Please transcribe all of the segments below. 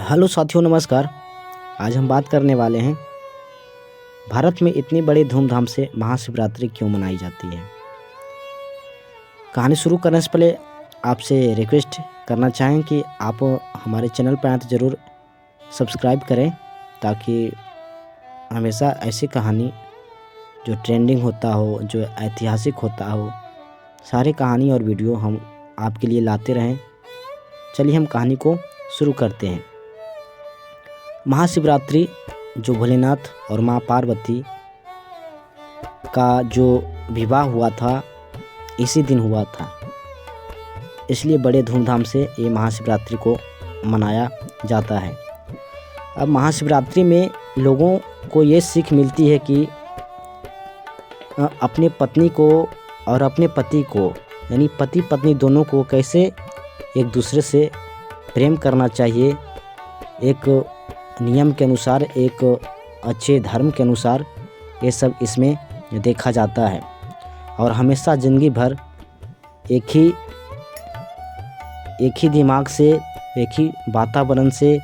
Hello साथियों, नमस्कार। आज हम बात करने वाले हैं भारत में इतनी बड़ी धूमधाम से महाशिवरात्रि क्यों मनाई जाती है। कहानी शुरू करने से पहले आपसे रिक्वेस्ट करना चाहें कि आप हमारे चैनल पर आए तो ज़रूर सब्सक्राइब करें, ताकि हमेशा ऐसी कहानी जो ट्रेंडिंग होता हो, जो ऐतिहासिक होता हो, सारी कहानी और वीडियो हम आपके लिए लाते रहें। चलिए हम कहानी को शुरू करते हैं। महाशिवरात्रि जो भोलेनाथ और माँ पार्वती का जो विवाह हुआ था, इसी दिन हुआ था, इसलिए बड़े धूमधाम से ये महाशिवरात्रि को मनाया जाता है। अब महाशिवरात्रि में लोगों को ये सीख मिलती है कि अपने पत्नी को और अपने पति को, यानी पति पत्नी दोनों को कैसे एक दूसरे से प्रेम करना चाहिए, एक नियम के अनुसार, एक अच्छे धर्म के अनुसार। ये सब इसमें देखा जाता है और हमेशा ज़िंदगी भर एक ही दिमाग से, एक ही वातावरण से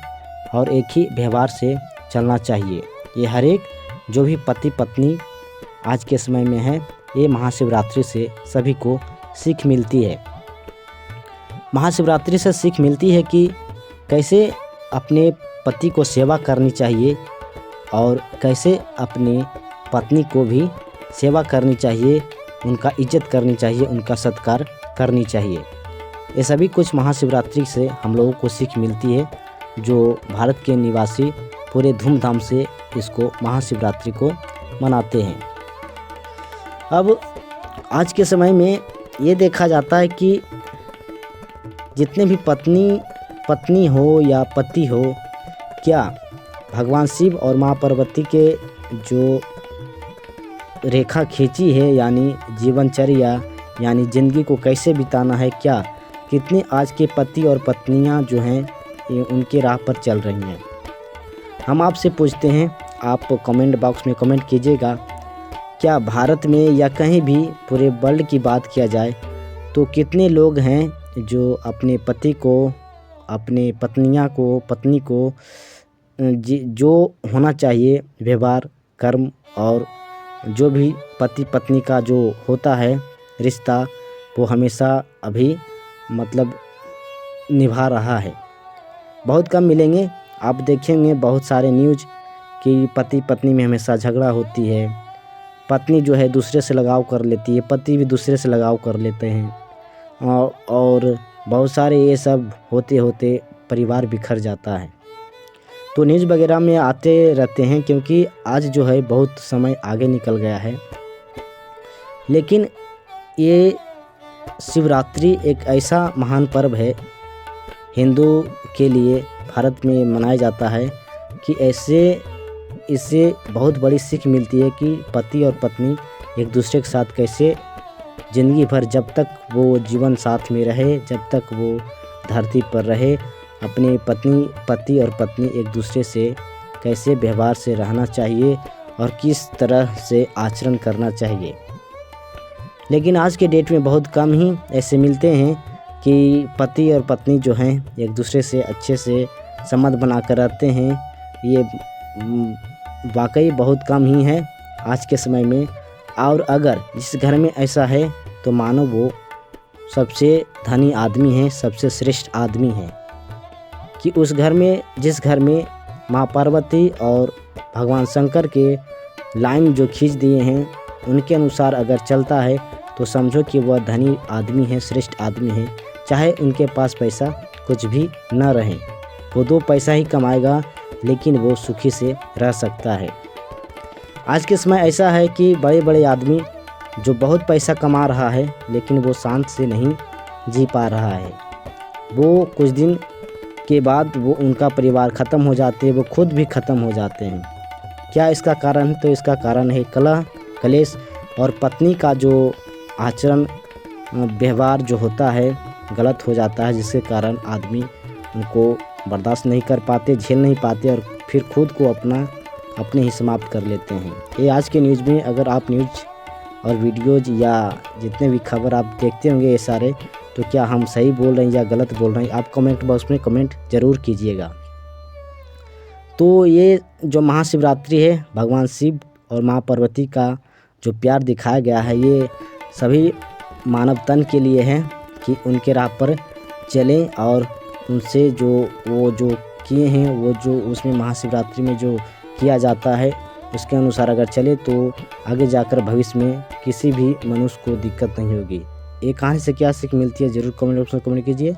और एक ही व्यवहार से चलना चाहिए। ये हर एक जो भी पति पत्नी आज के समय में है, ये महाशिवरात्रि से सभी को सीख मिलती है। महाशिवरात्रि से सीख मिलती है कि कैसे अपने पति को सेवा करनी चाहिए और कैसे अपनी पत्नी को भी सेवा करनी चाहिए, उनका इज्जत करनी चाहिए, उनका सत्कार करनी चाहिए। ये सभी कुछ महाशिवरात्रि से हम लोगों को सीख मिलती है, जो भारत के निवासी पूरे धूमधाम से इसको महाशिवरात्रि को मनाते हैं। अब आज के समय में ये देखा जाता है कि जितने भी पत्नी हो या पति हो, क्या भगवान शिव और माँ पार्वती के जो रेखा खींची है, यानी जीवनचर्या, यानी ज़िंदगी को कैसे बिताना है, क्या कितने आज के पति और पत्नियां जो हैं ये उनके राह पर चल रही हैं। हम आपसे पूछते हैं, आप कमेंट बॉक्स में कमेंट कीजिएगा, क्या भारत में या कहीं भी पूरे वर्ल्ड की बात किया जाए तो कितने लोग हैं जो अपने पति को, अपने पत्नी को जो होना चाहिए व्यवहार, कर्म और जो भी पति पत्नी का जो होता है रिश्ता, वो हमेशा अभी निभा रहा है। बहुत कम मिलेंगे। आप देखेंगे बहुत सारे न्यूज़ कि पति पत्नी में हमेशा झगड़ा होती है, पत्नी जो है दूसरे से लगाव कर लेती है, पति भी दूसरे से लगाव कर लेते हैं और बहुत सारे ये सब होते होते परिवार बिखर जाता है। तो न्यूज़ वगैरह में आते रहते हैं, क्योंकि आज जो है बहुत समय आगे निकल गया है। लेकिन ये शिवरात्रि एक ऐसा महान पर्व है हिंदू के लिए, भारत में मनाया जाता है कि इससे बहुत बड़ी सीख मिलती है कि पति और पत्नी एक दूसरे के साथ कैसे ज़िंदगी भर, जब तक वो जीवन साथ में रहे, जब तक वो धरती पर रहे, अपने पति और पत्नी एक दूसरे से कैसे व्यवहार से रहना चाहिए और किस तरह से आचरण करना चाहिए। लेकिन आज के डेट में बहुत कम ही ऐसे मिलते हैं कि पति और पत्नी जो हैं एक दूसरे से अच्छे से संबंध बनाकर रहते हैं। ये वाकई बहुत कम ही है आज के समय में। और अगर जिस घर में ऐसा है तो मानो वो सबसे धनी आदमी है, सबसे श्रेष्ठ आदमी है, कि उस घर में, जिस घर में माँ पार्वती और भगवान शंकर के लाइन जो खींच दिए हैं उनके अनुसार अगर चलता है तो समझो कि वह धनी आदमी है, श्रेष्ठ आदमी है। चाहे उनके पास पैसा कुछ भी न रहे, वो 2 पैसा ही कमाएगा, लेकिन वो सुखी से रह सकता है। आज के समय ऐसा है कि बड़े बड़े आदमी जो बहुत पैसा कमा रहा है, लेकिन वो शांत से नहीं जी पा रहा है। वो कुछ दिन के बाद वो उनका परिवार ख़त्म हो जाते हैं, वो खुद भी ख़त्म हो जाते हैं। क्या इसका कारण है? तो इसका कारण है कलह, कलेश और पत्नी का जो आचरण, व्यवहार जो होता है गलत हो जाता है, जिसके कारण आदमी उनको बर्दाश्त नहीं कर पाते, झेल नहीं पाते और फिर खुद को अपने ही समाप्त कर लेते हैं। ये आज के न्यूज़ में, अगर आप न्यूज़ और वीडियोज़ या जितने भी खबर आप देखते होंगे ये सारे, तो क्या हम सही बोल रहे हैं या गलत बोल रहे हैं, आप कमेंट बॉक्स में कमेंट ज़रूर कीजिएगा। तो ये जो महाशिवरात्रि है, भगवान शिव और माँ पार्वती का जो प्यार दिखाया गया है, ये सभी मानव तन के लिए है कि उनके राह पर चलें और उनसे जो किए हैं, वो जो उसमें महाशिवरात्रि में जो किया जाता है उसके अनुसार अगर चले तो आगे जाकर भविष्य में किसी भी मनुष्य को दिक्कत नहीं होगी। ये कहानी से क्या सीख मिलती है ज़रूर कमेंट बॉक्स में कमेंट कीजिए।